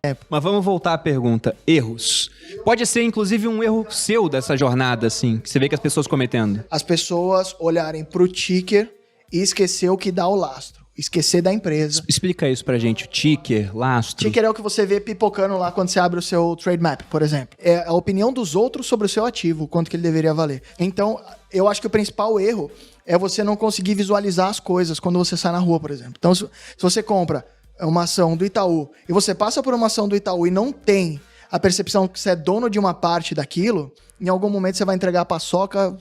tempo. Mas vamos voltar à pergunta. Erros. Pode ser, inclusive, um erro seu dessa jornada, assim, que você vê que as pessoas cometendo. As pessoas olharem pro ticker e esquecer o que dá o lastro. Esquecer da empresa. Explica isso pra gente. Ticker, lastro. Ticker é o que você vê pipocando lá quando você abre o seu trade map, por exemplo. É a opinião dos outros sobre o seu ativo, quanto que ele deveria valer. Então, eu acho que o principal erro é você não conseguir visualizar as coisas quando você sai na rua, por exemplo. Então, se você compra uma ação do Itaú e você passa por uma ação do Itaú e não tem a percepção que você é dono de uma parte daquilo, em algum momento você vai entregar a paçoca,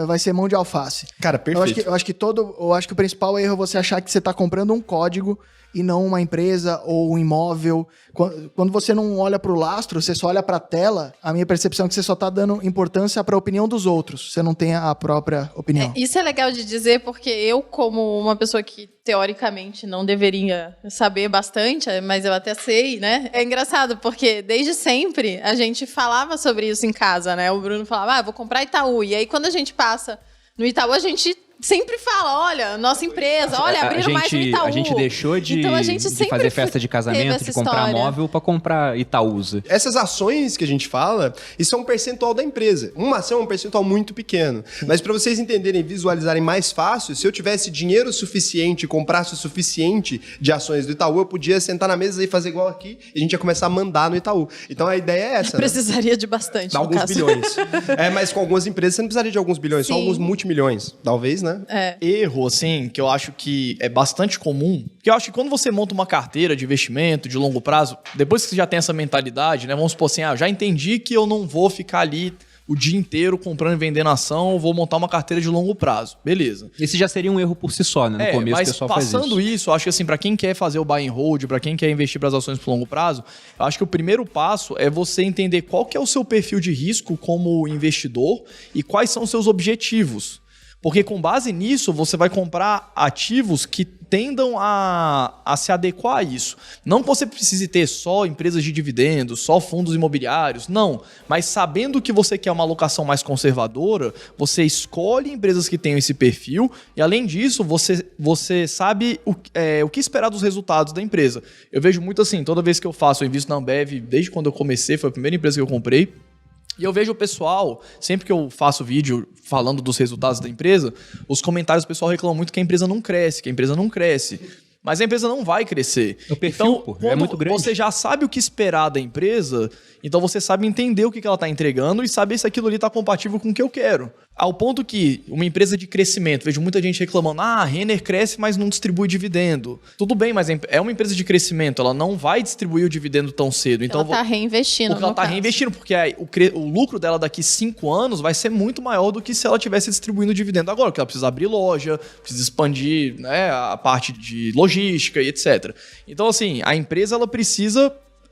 vai ser mão de alface. Cara, perfeito. Eu acho que o principal erro é você achar que você está comprando um código e não uma empresa ou um imóvel. Quando você não olha para o lastro, você só olha para a tela, a minha percepção é que você só está dando importância para a opinião dos outros. Você não tem a própria opinião. Isso é legal de dizer porque eu, como uma pessoa que teoricamente não deveria saber bastante, mas eu até sei, né? É engraçado porque desde sempre a gente falava sobre isso em casa, né? O Bruno falava, vou comprar Itaú. E aí quando a gente passa no Itaú, a gente sempre fala, olha, nossa empresa, olha, abriram mais um Itaú. A gente deixou de, então, a gente de fazer festa de casamento, de comprar móvel para comprar Itaúsa. Essas ações que a gente fala, isso é um percentual da empresa. Uma ação é um percentual muito pequeno. Mas para vocês entenderem e visualizarem mais fácil, se eu tivesse dinheiro suficiente, comprasse o suficiente de ações do Itaú, eu podia sentar na mesa e fazer igual aqui e a gente ia começar a mandar no Itaú. Então a ideia é essa. Precisaria de bastante, alguns bilhões. Mas com algumas empresas você não precisaria de alguns bilhões, só alguns multimilhões. Talvez, né? Erro, assim, que eu acho que é bastante comum, que eu acho que quando você monta uma carteira de investimento de longo prazo, depois que você já tem essa mentalidade, né, vamos supor assim, já entendi que eu não vou ficar ali o dia inteiro comprando e vendendo ação, eu vou montar uma carteira de longo prazo. Beleza. Esse já seria um erro por si só, né? No começo o pessoal faz isso. Mas passando isso, eu acho que assim, para quem quer fazer o buy and hold, para quem quer investir para as ações por longo prazo, eu acho que o primeiro passo é você entender qual que é o seu perfil de risco como investidor e quais são os seus objetivos. Porque com base nisso, você vai comprar ativos que tendam a se adequar a isso. Não que você precise ter só empresas de dividendos, só fundos imobiliários, não. Mas sabendo que você quer uma alocação mais conservadora, você escolhe empresas que tenham esse perfil e, além disso, você sabe o que esperar dos resultados da empresa. Eu vejo muito assim, toda vez que eu invisto na Ambev, desde quando eu comecei, foi a primeira empresa que eu comprei. E eu vejo o pessoal, sempre que eu faço vídeo falando dos resultados da empresa, os comentários do pessoal reclamam muito que a empresa não cresce, Mas a empresa não vai crescer. O perfil, então, é muito grande. Você já sabe o que esperar da empresa, então você sabe entender o que ela está entregando e saber se aquilo ali está compatível com o que eu quero. Ao ponto que uma empresa de crescimento, vejo muita gente reclamando, a Renner cresce, mas não distribui dividendo. Tudo bem, mas é uma empresa de crescimento, ela não vai distribuir o dividendo tão cedo. Então, ela está reinvestindo. Porque ela está reinvestindo, porque o lucro dela daqui 5 anos vai ser muito maior do que se ela estivesse distribuindo dividendo agora, porque ela precisa abrir loja, precisa expandir, né, a parte de logística e etc. Então, assim, a empresa,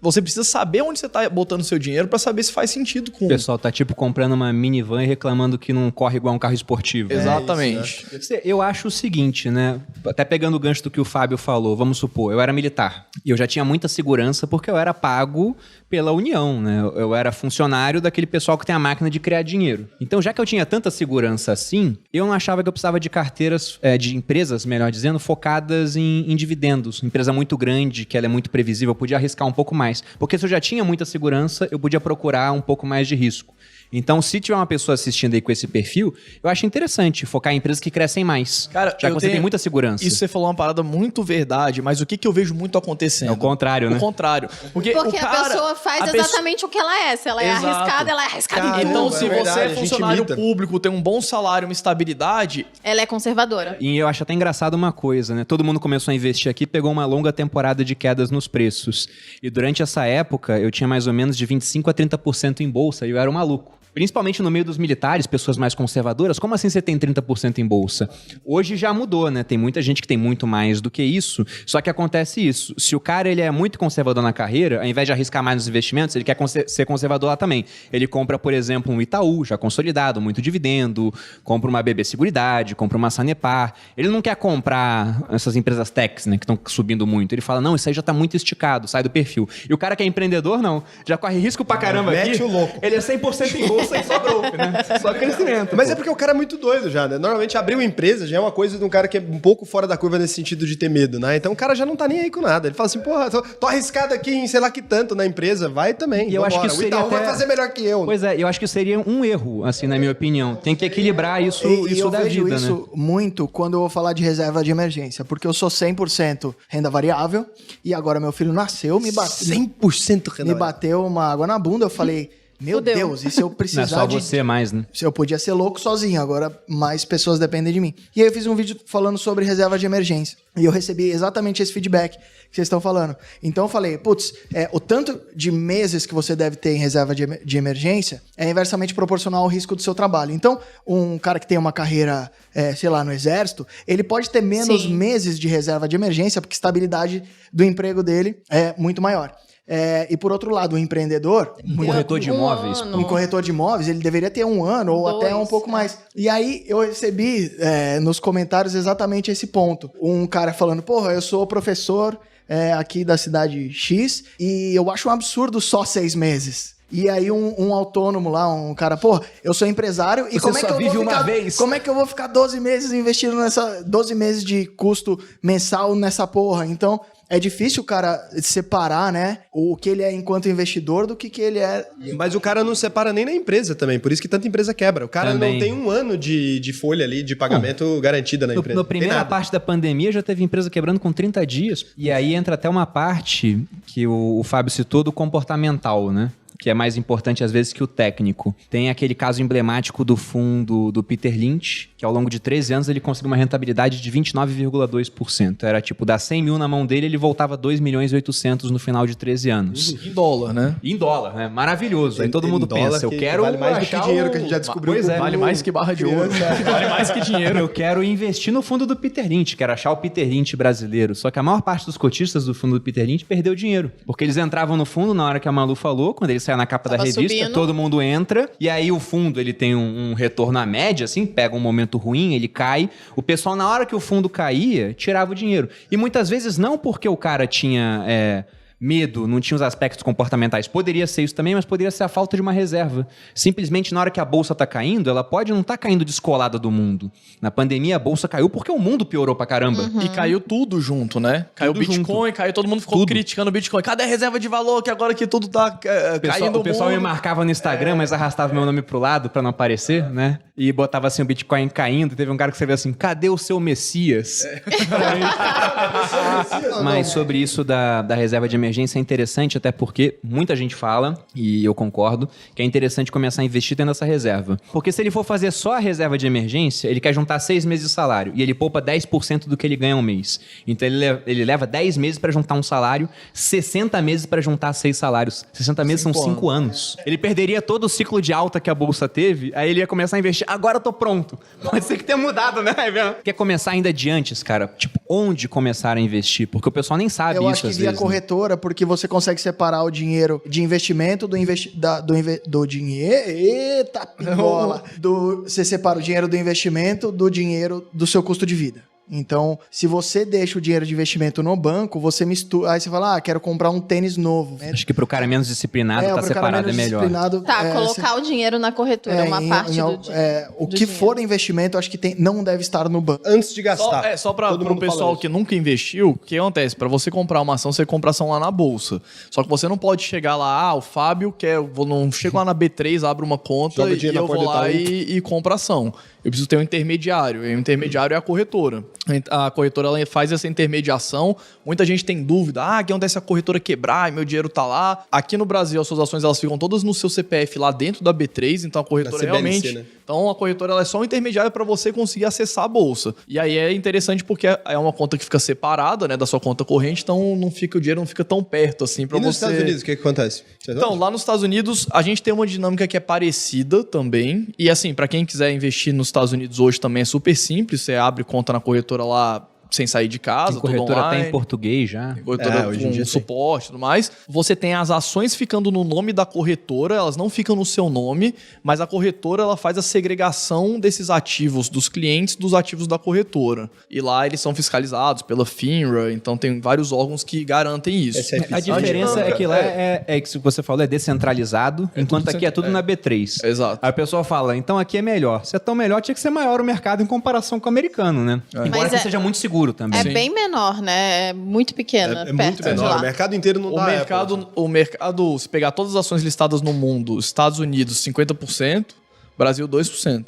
você precisa saber onde você está botando o seu dinheiro para saber se faz sentido com... O pessoal tá comprando uma minivan e reclamando que não corre igual um carro esportivo. Exatamente. Isso, né? Eu acho o seguinte, né? Até pegando o gancho do que o Fábio falou, vamos supor, eu era militar e eu já tinha muita segurança porque eu era pago pela União, né? Eu era funcionário daquele pessoal que tem a máquina de criar dinheiro. Então, já que eu tinha tanta segurança assim, eu não achava que eu precisava de carteiras, de empresas, melhor dizendo, focadas em dividendos. Empresa muito grande, que ela é muito previsível, eu podia arriscar um pouco mais. Porque se eu já tinha muita segurança, eu podia procurar um pouco mais de risco. Então, se tiver uma pessoa assistindo aí com esse perfil, eu acho interessante focar em empresas que crescem mais. Cara, já que você tem muita segurança. Isso você falou uma parada muito verdade, mas o que eu vejo muito acontecendo? É o contrário, né? O contrário. Porque a pessoa faz exatamente o que ela é. Se ela é arriscada, ela é arriscada. Então, se você é funcionário público, tem um bom salário, uma estabilidade... Ela é conservadora. E eu acho até engraçado uma coisa, né? Todo mundo começou a investir aqui, pegou uma longa temporada de quedas nos preços. E durante essa época, eu tinha mais ou menos de 25% a 30% em bolsa e eu era um maluco. Principalmente no meio dos militares, pessoas mais conservadoras, como assim você tem 30% em bolsa? Hoje já mudou, né? Tem muita gente que tem muito mais do que isso, só que acontece isso. Se o cara ele é muito conservador na carreira, ao invés de arriscar mais nos investimentos, ele quer ser conservador lá também. Ele compra, por exemplo, um Itaú, já consolidado, muito dividendo, compra uma BB Seguridade, compra uma Sanepar. Ele não quer comprar essas empresas techs, né, que estão subindo muito. Ele fala, não, isso aí já está muito esticado, sai do perfil. E o cara que é empreendedor, não. Já corre risco pra caramba aqui. Mete o louco. Ele é 100% em bolsa. bolsa e só growth, né? Só crescimento. Mas é porque o cara é muito doido já, né? Normalmente abrir uma empresa já é uma coisa de um cara que é um pouco fora da curva nesse sentido de ter medo, né? Então o cara já não tá nem aí com nada. Ele fala assim, porra, tô arriscado aqui em sei lá que tanto na empresa, vai também. E eu acho que vambora. isso O Itaú seria vai até- fazer melhor que eu. Pois é, eu acho que seria um erro, assim, na minha opinião. Tem que equilibrar isso, E isso eu da vejo vida, isso né? muito quando eu vou falar de reserva de emergência, porque eu sou 100% renda variável e agora meu filho nasceu, me 100% renda bateu uma água na bunda, eu falei, meu Fudeu. Deus, e se eu Não é precisar só de... você mais, né? Eu podia ser louco sozinho, agora mais pessoas dependem de mim. E aí eu fiz um vídeo falando sobre reserva de emergência. E eu recebi exatamente esse feedback que vocês estão falando. Então eu falei, putz, o tanto de meses que você deve ter em reserva de emergência é inversamente proporcional ao risco do seu trabalho. Então, um cara que tem uma carreira, sei lá, no exército, ele pode ter menos Sim. meses de reserva de emergência, porque a estabilidade do emprego dele é muito maior. E por outro lado, o empreendedor... Um corretor de imóveis. ano. Um corretor de imóveis, ele deveria ter 1 ano ou 2, até um pouco mais. E aí eu recebi nos comentários exatamente esse ponto. Um cara falando, porra, eu sou professor aqui da cidade X e eu acho um absurdo só 6 meses. E aí um autônomo lá, um cara, pô, eu sou empresário e Você como é só que eu vive vou uma ficar, vez. como é que eu vou ficar 12 meses investindo 12 meses de custo mensal nessa porra? Então, é difícil o cara separar, né, o que ele é enquanto investidor do que ele é. Mas o cara não separa nem na empresa também, por isso que tanta empresa quebra. O cara Também. não tem 1 ano de folha ali, de pagamento garantida na empresa. Na Tem primeira nada. parte da pandemia já teve empresa quebrando com 30 dias. E aí entra até uma parte que o Fábio citou do comportamental, né? Que é mais importante às vezes que o técnico. Tem aquele caso emblemático do fundo do Peter Lynch, que ao longo de 13 anos ele conseguiu uma rentabilidade de 29,2%. Era tipo, dar 100 mil na mão dele, ele voltava 2.800.000 no final de 13 anos. Em dólar, né? Em dólar, né? Maravilhoso. Aí todo Em mundo dólar, pensa, eu que quero vale mais do achar que dinheiro o- que a gente já descobriu. Pois é. Vale mais que barra de ouro. Vale mais que dinheiro. Eu quero investir no fundo do Peter Lynch, quero achar o Peter Lynch brasileiro. Só que a maior parte dos cotistas do fundo do Peter Lynch perdeu dinheiro. Porque eles entravam no fundo na hora que a Malu falou, quando ele saiu na capa da Tava revista, subindo. todo mundo entra, e aí o fundo ele tem um retorno à média, assim, pega um momento ruim, ele cai. O pessoal, na hora que o fundo caía, tirava o dinheiro. E muitas vezes não porque o cara tinha... medo, não tinha os aspectos comportamentais. Poderia ser isso também, mas poderia ser a falta de uma reserva. Simplesmente, na hora que a bolsa tá caindo, ela pode não estar caindo descolada do mundo. Na pandemia, a bolsa caiu porque o mundo piorou pra caramba. E caiu tudo junto, né? Caiu o Tudo Bitcoin, caiu, todo mundo ficou Tudo. criticando o Bitcoin. Cadê a reserva de valor? Que agora que tudo tá caindo O pessoal me mundo. marcava no Instagram, mas arrastava meu nome pro lado pra não aparecer, né? E botava assim o Bitcoin caindo. Teve um cara que escreveu assim, cadê o seu Messias? Mas sobre isso da reserva de emergência é interessante, até porque muita gente fala, e eu concordo, que é interessante começar a investir tendo essa reserva. Porque se ele for fazer só a reserva de emergência, ele quer juntar 6 meses de salário, e ele poupa 10% do que ele ganha um mês. Então ele leva 10 meses pra juntar um salário, 60 meses pra juntar 6 salários. 60 meses são 5 anos. Ele perderia todo o ciclo de alta que a bolsa teve, aí ele ia começar a investir. Agora eu tô pronto. Pode ser que tenha mudado, né? Quer começar ainda de antes, cara? Tipo, onde começar a investir? Porque o pessoal nem sabe Eu isso acho que às via vezes, né? corretora, porque você consegue separar o dinheiro de investimento do dinheiro. Eita, pigola! Você separa o dinheiro do investimento do dinheiro do seu custo de vida. Então, se você deixa o dinheiro de investimento no banco, você mistura. Aí você fala, quero comprar um tênis novo. Acho que pro cara menos disciplinado, tá pro cara separado é menos melhor. disciplinado, Tá, colocar o dinheiro na corretora, uma parte do dinheiro. o que for investimento, acho que não deve estar no banco. Antes de gastar. Só para Todo o mundo fala pessoal isso. que nunca investiu, o que acontece? Para você comprar uma ação, você compra ação lá na bolsa. Só que você não pode chegar lá, o Fábio quer, não chego lá na B3, abro uma conta Joga o e dinheiro eu na vou porta lá do Itaú. e compro ação. Eu preciso ter um intermediário. E o intermediário é a corretora. A corretora ela faz essa intermediação. Muita gente tem dúvida. O que acontece se a corretora quebrar e meu dinheiro tá lá? Aqui no Brasil, as suas ações elas ficam todas no seu CPF lá dentro da B3. Então a corretora Da CBLC, realmente... né? Então a corretora ela é só um intermediário para você conseguir acessar a bolsa. E aí é interessante porque é uma conta que fica separada, né, da sua conta corrente, então o dinheiro não fica tão perto assim para E você. nos Estados Unidos, o que acontece? Você Então, sabe? lá nos Estados Unidos, a gente tem uma dinâmica que é parecida também. E assim, para quem quiser investir nos Estados Unidos hoje também é super simples. Você abre conta na corretora lá sem sair de casa, Tem corretora tudo online. até em português já. Tem corretora hoje em dia com suporte e tudo mais. Você tem as ações ficando no nome da corretora, elas não ficam no seu nome, mas a corretora ela faz a segregação desses ativos dos clientes dos ativos da corretora. E lá eles são fiscalizados pela FINRA, então tem vários órgãos que garantem isso. SFC. A diferença é que lá é que você falou, é descentralizado, enquanto aqui é tudo na B3. Exato. Aí o pessoal fala, então aqui é melhor. Se é tão melhor, tinha que ser maior o mercado em comparação com o americano, né? Embora Mas que seja muito seguro também. É bem menor, né? É muito pequena. É muito perto de menor. lá. O mercado inteiro não dá O mercado, se pegar todas as ações listadas no mundo, Estados Unidos 50%, Brasil 2%.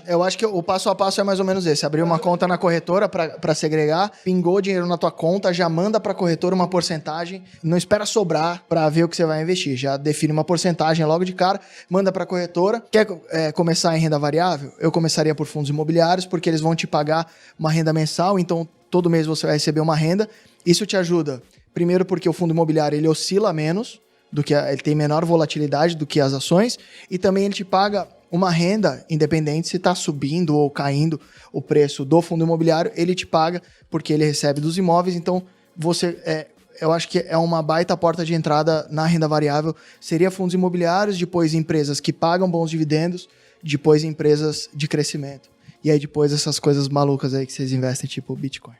Eu acho que o passo a passo é mais ou menos esse. Abrir uma conta na corretora para segregar, pingou o dinheiro na tua conta, já manda para a corretora uma porcentagem, não espera sobrar para ver o que você vai investir. Já define uma porcentagem logo de cara, manda para a corretora. Quer começar em renda variável? Eu começaria por fundos imobiliários, porque eles vão te pagar uma renda mensal, então todo mês você vai receber uma renda. Isso te ajuda, primeiro porque o fundo imobiliário ele oscila menos, ele tem menor volatilidade do que as ações, e também ele te paga uma renda, independente se está subindo ou caindo o preço do fundo imobiliário, ele te paga porque ele recebe dos imóveis, então eu acho que é uma baita porta de entrada na renda variável, seria fundos imobiliários, depois empresas que pagam bons dividendos, depois empresas de crescimento. E aí depois essas coisas malucas aí que vocês investem, tipo Bitcoin.